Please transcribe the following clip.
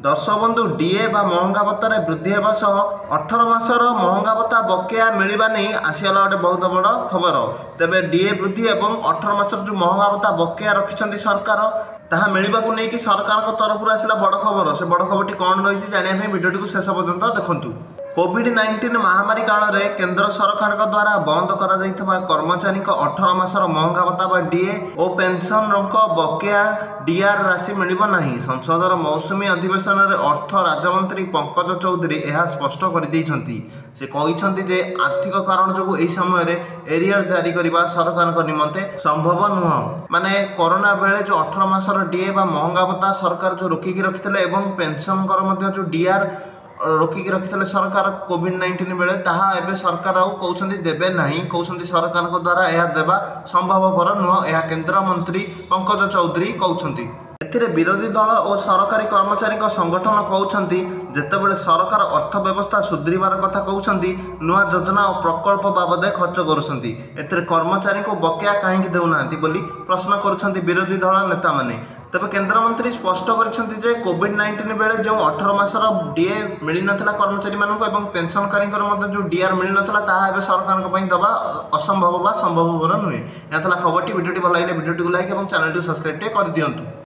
दर्शक बंधु डीए बा महंगा भत्तार वृद्धि होगा सह 18 मासर महंगा भत्ता बकेया मिलवा नहीं आसीगला गोटे बहुत बड़ खबर। तेबे डीए वृद्धि और 18 मासर जो महंगा भत्ता बकेया रखिंट सरकार ताहा मिलवा को लेकिन सरकार तरफ आसला बड़ खबर। से बड़ खबर कौन रही जाना भिडियो को शेष पर्यंत देखूँ। कोविड-19 महामारी काल में केंद्र सरकार द्वारा बंद कर कर्मचारी 18 मासर महंगा भत्ता डीए और पेंशन बकेया डीआर राशि मिलना। संसदर मौसुमी अधिवेशन में अर्थ राज्यमंत्री पंकज चौधरी यह स्पष्ट कर से कहते आर्थिक कारण जो यही समय एरियर जारी करने सरकार निमंते संभव नुह। माने कोरोना बेले जो 18 मासर डीए बा महंगा भत्ता सरकार जो रोकिकी रखिते और पेंशन जो डीआर रोकिकी रखिते सरकार कोविड-19 बेले ताहा एबे सरकार आउ कहउछंती देबे नाही। कहउछंती सरकार को द्वारा यह देबा संभवपर नुह। यह केंद्र मंत्री पंकज चौधरी कहउछंती। एथिरे विरोधी दल और सरकारी कर्मचारी संगठन कहउछंती जेतेबेले सरकार अर्थव्यवस्था सुधरिबार कथा कहउछंती नुआ योजना और प्रकल्प बाबदे खर्च करुछंती। एथिरे कर्मचारी को बकेया काहेकि देउनांती बोली प्रश्न करुछंती विरोधी दल नेता माने। तबे केंद्र मंत्री स्पष्ट कर कोविड-19 बेले जो 18 मासर डीए मिल नाला कर्मचारी मानक और पेंशनकारी जो डीआर मिल नाला सरकार दबा असंभव बा संभव नुहे। यह खबर भिडियो भल लगे भिडियो लाइक और चैनल सब्सक्राइब कर दिंतु।